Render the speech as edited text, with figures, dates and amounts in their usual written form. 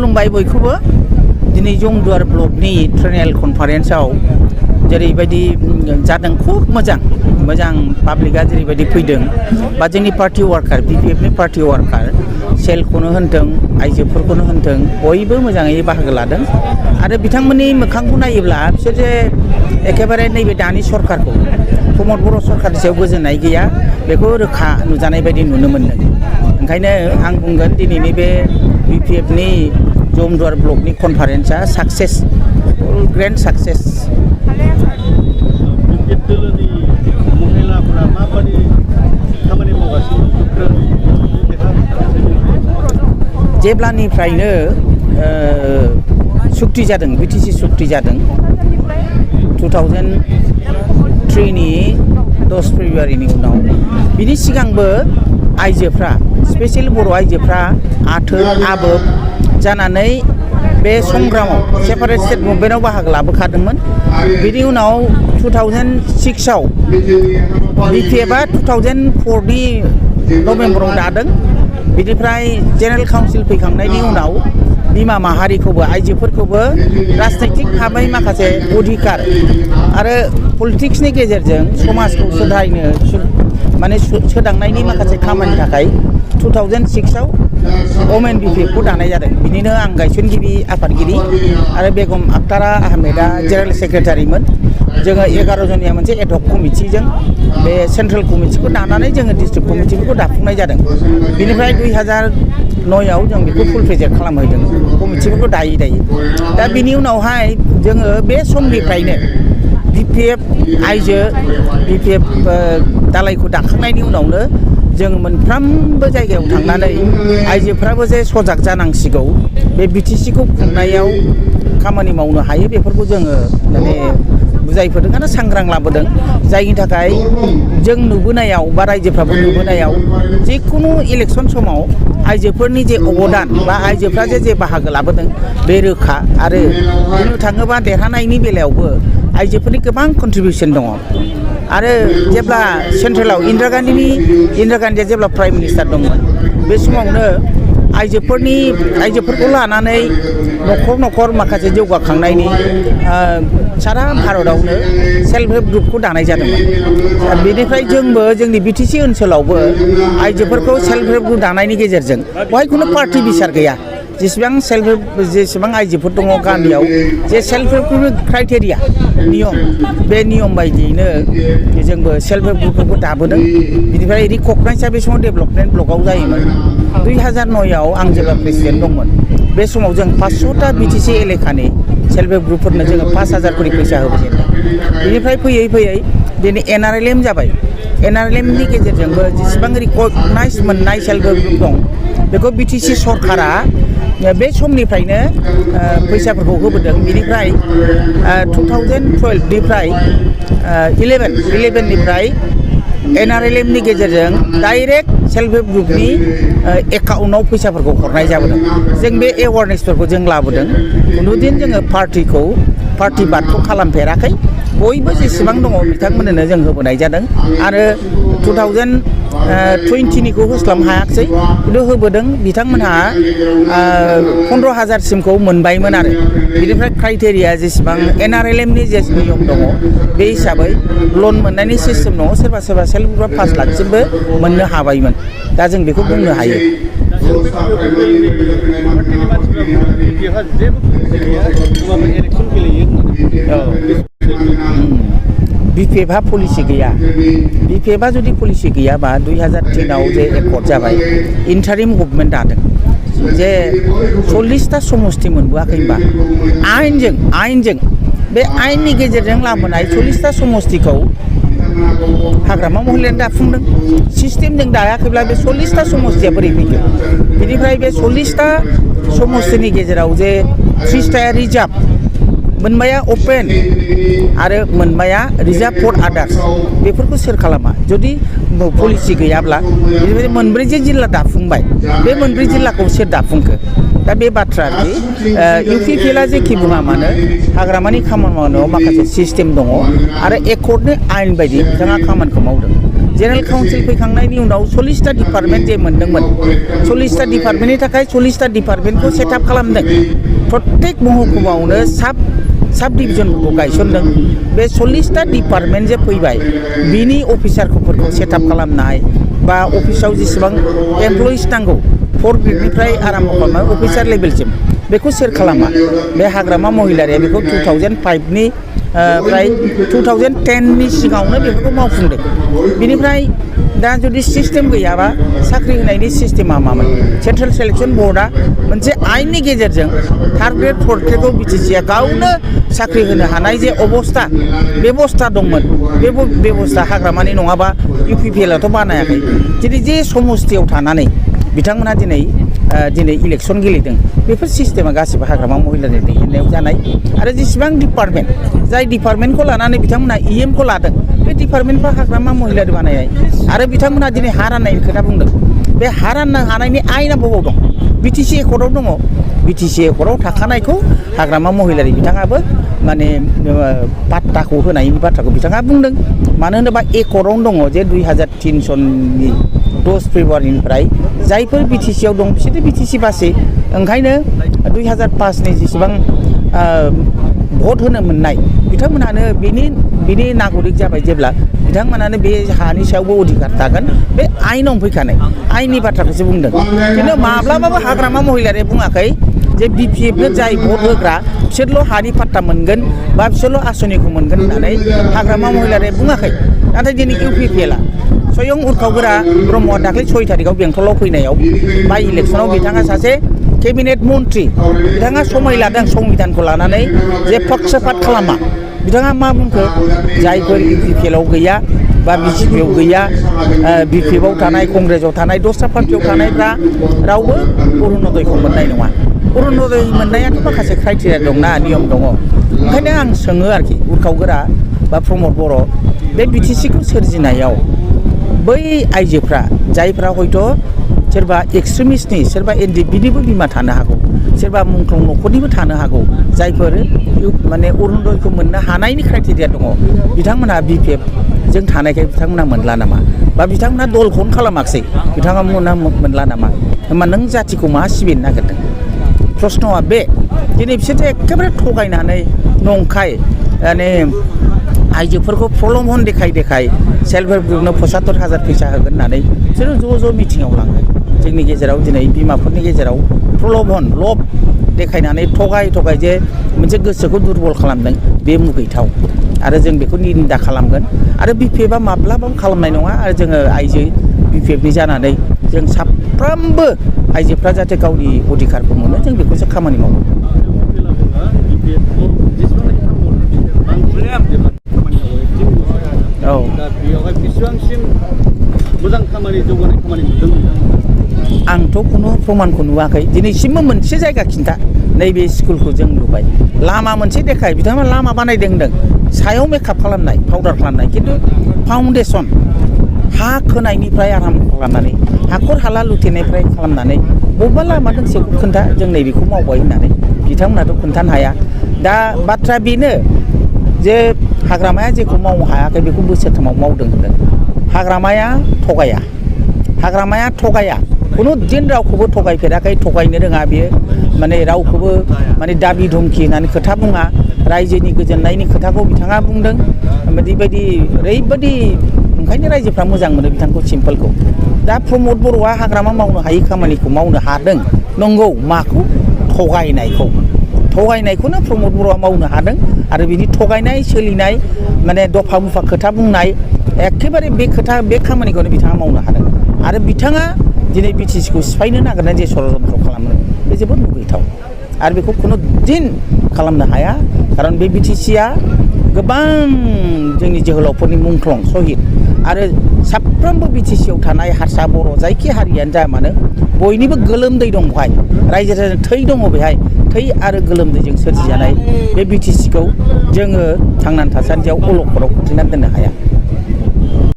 खुलुमबाय बयखौबो दिनै जंदुवार ब्लकनि ट्रेनेल कनफारेन्सआव जेरैबायदि जादों खुब मोजां पाब्लिकआ जेरैबायदि फैदों बा जोंनि पार्टी वार्कार बिपिएफनि पार्टी वार्कार सेलखौनो होनथों आइजोफोरखौनो होनथों बयबो मोजाङै बाहागो लादों आरो बिथांमोननि मोखांखौ नायोब्ला बिसोर जे एखेबारे नैबे दानि सरकारखौ प्रमद बर' सरकारनि सायाव गोजोननाय गैया बेखौ रोखा नुजानाय बायदि नुनो मोन्दों ओंखायनो आं बुंगोन दिनैनि बे बिपिएफनि जमदुवार ब्लकनि कनफारेन्सआ साक्सेस ग्रेन्ड साक्सेस जेब्लानिफ्रायनो सुक्ति जादों बिटिसि सुक्ति जादों 2003 नि 10 फेब्रुवारिनि उनाव बिनि सिगांबो आइजोफ्रा स्पेशेल बर' आइजोफ्रा आबोब जानानै बे संग्रामाव सेपारेट स्टेट मुभमेन्टआव बाहागो लाबोखादोंमोन बिनि उनाव 2006 आव बिपिएफआ 2004 नि नभेम्बराव दादों बिनिफ्राय जेनेरेल काउन्सिल फैखांनायनि उनाव बिमा माहारिखौबो आइजोफोरखौबो राजनैतिक भाबै माखासे अधिकार आरो पलिटिक्सनि गेजेरजों समाजखौ सुधारनो माने सोदांनायनि माखासे खामानिनि थाखाय 2006 आव वमेन बिपिएफखौ दानाय जादों बिनिनो आं गायसनगिरि आफादगिरि आरो बेगम आक्तारा आहमेदा जेनेरेल सेक्रेटारिमोन जोङो 11 जनिया मोनसे एडहक कमिटिजों बे सेन्ट्रेल कमिटिखौ दानानै जोङो डिस्ट्रिक्ट कमिटिफोरखौ दाफुंनाय जादों बिनिफ्राय 2009 आव जों बेखौ फुल प्रेजेन्ट खालामहैदों कमिटिफोरखौ दायै दा बिनि उनावहाय जोङो बे समनिफ्रायनो बिपिएफ आइजो बिपिएफ दालायखौ दाखांनायनि उनावनो जों मोनफ्रोमबो जायगायाव थांनानै आइजोफ्राबो जे सजाग जानांसिगौ बे बिटिसिखौ खुंनायाव खामानि मावनो हायो बेफोरखौ जोङो माने बुजायफोरदों आरो सांग्रां लाबोदों जायनि थाखाय जों नुबोनायाव बा रायजोफ्राबो नुबोनायाव जिखुनु इलेक्सन समाव आइजोफोरनि जे अबदान बा आइजोफ्रा जे बाहागो लाबोदों बे रोखा आरो बुंनो थाङोबा देरहानायनि बेलायावबो आइजोफोरनि गोबां कन्ट्रिबिउसन दङ आरो जेब्ला सेन्ट्रेलाव इन्दिरा गान्धीया जेब्ला प्राइम मिनिस्टार दंमोन बे समावनो आइजोफोरखौ लानानै न'खर माखासे जौगाखांनायनि सारा भारतआवनो सेल्फ हेल्प ग्रुपखौ दानाय जादोंमोन बेनिफ्राय जोंबो जोंनि बिटिसि ओनसोलावबो आइजोफोरखौ सेल्फ हेल्प ग्रुप दानायनि गेजेरजों बेवहाय खुनु पार्टि बिसार गैया जेसेबां आइजोफोर दङ गामियाव जे सेल्फ हेल्प ग्रुपनि क्राइटेरिया नियम बे नियम बायदियैनो जोंबो सेल्फ हेल्प ग्रुपफोरखौ दाबोदों बिनिफ्राय रिकगनाइजआ बे समाव डेभेलपमेन्ट ब्लकआव जायोमोन 2009 आव आं जेब्ला प्रेसिडेन्ट दंमोन बे समाव जों 500टा बिटिसि एलेकानि सेल्फ हेल्प ग्रुपफोरनो जोङो 5000 कोटी फैसा होबोजेनदों बिनिफ्राय फैयै दिनै एनआरएलएम जाबाय एनआरएलएमनि गेजेरजोंबो जेसेबां रिकगनाइज मोननाय सेल्फ हेल्प ग्रुप दं बेखौ बिटिसि सरकारा बे समनिफ्रायनो फैसाफोरखौ होबोदों बिनिफ्राय 2012 निफ्राय 11 निफ्राय एनआरएलएमनि गेजेरजों डाइरेक्ट सेल्फ हेल्प ग्रुपनि एकाउन्टआव फैसाफोरखौ हरनाय जाबोदों जों बे एवारनेसफोरखौ जों लाबोदों खुनुदिन जोङो पार्टि बादखौ खालामफेराखै बयबो जेसेबां दङ बिथांमोननो जों होबोनाय जादों आरो 2020निखौ होस्लाबनो हायाखिसै खिन्थु होबोदों बिथांमोनहा 15,000 सिमखौ मोनबायमोन आरो बिनिफ्राय क्राइटेरिया जेसेबां एनआरएलएमनि जे नियम दङ बे हिसाबै लन मोननायनि सिस्टेम दङ सोरबा सेल्फ ग्रुपआ 5 लाखसिमबो मोननो हाबायमोन दा जों बेखौ बुंनो हायो बिपिएफआ पलिसि गैया बिपिएफआ जुदि पलिसि गैयाबा 2003 आव जे एकर्ड जाबाय इन्टारिम गभर्नमेन्ट दादों जे 40टा समस्ति मोनबोआखै होनबा आइनजों बे आइननि गेजेरजों लाबोनाय 40टा समस्तिखौ हाग्रामा महलैनो दाफुंदों सिस्टेमजों दायाखैब्ला बे 40टा समस्तिया बोरै फैखो बिनिफ्राय बे 40टा समस्तिनि गेजेराव जे 30टाया रिजार्भ मोनबाया अपेन आरो मोनबाया रिजार्भ फर आदार्स बेफोरखौ सोर खालामा जुदि पलिसि गैयाब्ला बेनिफ्राय मोनब्रै जे जिल्ला दाफुंबाय बे मोनब्रै जिल्लाखौ सोर दाफुंखो दा बे बाथ्रा इउपिपिएलआ जेखि बुङा मानो हाग्रामानि खामानि मावनायाव माखासे सिस्टेम दङ आरो एकर्डनि आयेन बायदि बिथाङा खामानिखौ मावदों जेनेरेल काउन्सिल फैखांनायनि उनाव 40टा डिपार्टमेन्ट जे मोनदोंमोन 40टा डिपार्टमेन्टनि थाखाय 40टा डिपार्टमेन्टखौ सेटआप खालामदों प्रत्येक महकुमायावनो साब डिभिजनखौ गायसनदों बे 40टा डिपार्टमेन्ट जे फैबाय बिनि अफिसारफोरखौ सेटआप खालामनाय बा अफिसाव जेसेबां एमप्लयिज नांगौ 4 ग्रेडनिफ्राय आराम्भ खालामनाय अफिसार लेभेलसिम बेखौ सोर खालामा बे हाग्रामा महिलारिया बेखौ 2005नि फ्राय 2010नि सिगाङावनो बेफोरखौ मावफुंदों बिनिफ्राय दा जुदि सिस्टेम गैयाबा साख्रि होनायनि सिस्टेमा मामोन सेन्ट्रेल सिलेक्सन बर्डआ मोनसे आयेननि गेजेरजों 3rd ग्रेड 4th ग्रेडखौ बिटिसिआ गावनो साख्रि होनो हानाय जे बेबस्था दंमोन बे बेबस्था हाग्रामानि नङाबा इउपिपिएलआथ' बानायाखै दिनै जे समस्थियाव थानानै बिथांमोनहा दिनै इलेक्सन गेलेदों बेफोर सिस्टेमा गासिबो हाग्रामा महिलानि दैदेननायाव जानाय आरो जेसेबां डिपार्टमेन्ट जाय डिपार्टमेन्टखौ लानानै बिथांमोनहा इएमखौ लादों बे डिपार्टमेन्टफ्रा हाग्रामा महिलारि बानायनाय आरो बिथांमोनहा दिनै हा राननायनि खोथा बुंदों बे हा राननो हानायनि आयेना बबाव दं बिटिसि एकर्डआव दङ बिटिसि एकर्डआव थाखानायखौ हाग्रामा महिलारि बिथाङाबो माने पाट्टाखौ होनायनि बाथ्राखौ बिथाङा बुंदों मानो होनोबा एकर्डआवनो दङ जे 2003 सननि 10 फेब्रुवारिनिफ्राय जायफोर बिटिसिआव दं बिसोरो बिटिसि बासै ओंखायनो 2005नि जेसेबां भट होनो मोननाय बिथांमोनानो बिनि नागरिक जाबाय जेब्ला बिथांमोनानो बे हानि सायावबो अधिकार थागोन बे आयेनाव फैखानाय आयेननि बाथ्राखौसो बुंदों खिन्थु माब्लाबाबो हाग्रामा महिलारिया बुङाखै जे बिपिएफनो जाय भट होग्रा बिसोरल' हानि पाट्टा मोनगोन बा बिसोरल' आसनिखौ मोनगोन होननानै हाग्रामा महिलारिया बुङाखै नाथाय दिनै इउपिपिएलआ स्वयं उर्खावगोरा ब्रह्मआ दाख्लै 6 तारिखआव बेंटलाव फैनायाव बाइ इलेक्सनाव बिथाङा सासे केबिनेट मन्त्रि बिथाङा समाय लादों संबिधानखौ लानानै जे पक्षपात खालामा बिथाङा मा बुंखो जायफोर इउपिपिएलआव गैया बा बिजेपिआव गैया बिपिएफआव थानाय कंग्रेसआव थानाय दस्रा पार्टियाव थानायफ्रा रावबो अरुणदयखौ मोननाय नङा अरुणदय मोननायाथ' माखासे क्राइटेरिया दंना नियम दङ ओंखायनो आं सोङो आरोखि उर्खावगोरा बा प्रमद बर' बे बिटिसिखौ सोरजिनायाव बै आइजोफ्रा जायफ्रा हयथ' सोरबा एक्सट्रिमिस्टनि सोरबा एनडिएफबिनिबो बिमा थानो हागौ सोरबा मुंख्लं न'खरनिबो थानो हागौ जायफोर माने अरुणदयखौ मोननो हानायनि क्राइटेरिया दङ बिथांमोनहा बिपिएफजों थानायखाय बिथांमोनहा मोनला नामा बा बिथांमोनहा दलखौनो खालामाखिसै बिथांमोनहा मोनला नामा होमबा नों जाथिखौ मा सिबिनो नागिरदों प्रश्नआ बे दिनै बिसोरथ' एखेबारे थगायनानै नंखाय माने आइजोफोरखौ प्रलम्भन देखाय सेल्फ हेल्प ग्रुपनो 75,000 फैसा होगोन होननानै बिसोरो ज' मिटिङाव लाङो जोंनि गेजेराव दिनै बिमाफोरनि गेजेराव प्रलम्भन लब देखायनानै थगाय जे मोनसे गोसोखौ दुरबल खालामदों बे मुगैथाव आरो जों बेखौ निन्दा खालामगोन आरो बिपिएफआ माब्लाबाबो खालामनाय नङा आरो जोङो आइजो बिपिएफनि जानानै जों साफ्रोमबो आइजोफ्रा जाहाथे गावनि अधिकारखौ मोनो जों बेखौसो खामानि मावो औ दा बेयावहाय बेसेबांसिम मोजां खामानि जौगानाय खामानि नुदों आंथ' खुनु प्रमाणखौ नुवाखै दिनैसिमबो मोनसे जायगा खिन्था नैबे स्कुलखौ जों नुबाय लामा मोनसे देखाय बिथांमोना लामा बानायदों होनदों सायाव मेकआप खालामनाय पाउडार खालामनाय खिन्थु फाउन्डेसन हा खोनायनिफ्राय आराम्भ खालामनानै हाखर हाला लुथेनायनिफ्राय खालामनानै बबेबा लामा दोंसेखौ खोन्था जों नैबेखौ मावबाय होननानै बिथांमोनाथ' खोन्थानो हाया दा बाथ्रा बेनो जे हाग्रामाया जेखौ मावनो हायाखै बेखौ बोसोरथामाव मावदों होनदों हाग्रामाया थगाया खुनु दिन रावखौबो थगायफेराखै थगायनो रोङा बियो माने रावखौबो माने दाबि धमखि होननानै खोथा बुङा रायजोनि गोजोननायनि खोथाखौ बिथाङा बुंदों ओरैबायदि ओंखायनो रायजोफ्रा मोजां मोनो बिथांखौ सिम्पोलखौ दा प्रमद बर'आ हाग्रामा मावनो हायि खामानिखौ मावनो हादों नंगौ माखौ थगायनायखौनो प्रमद बर'आ मावनो हादों आरो बिनि थगायनाय सोलिनाय माने दफा मुफा खोथा बुंनाय एखेबारे बे खामानिखौनो बिथाङा मावनो हादों आरो बिथाङा दिनै बिटिसिखौ सिफायनो नागिरनाय जे षड़यन्त्र खालामो बे जोबोद मुगैथाव आरो बेखौ खुनु दिन खालामनो हाया खारन बे बिटिसिआ गोबां जोंनि जोहोलावफोरनि मुंख्लं सहिद आरो साफ्रोमबो बिटिसिआव थानाय हारसा बर' जायखि हारियानो जा मानो बयनिबो गोलोमदै दं बेहाय रायजो राजानि थै दङ बेहाय थै आरो गोलोमदैजों सोरजिजानाय बे BTCखौ जोङो थांनानै थासान्दियाव अलखदाव खोख्लैनानै दोननो हाया।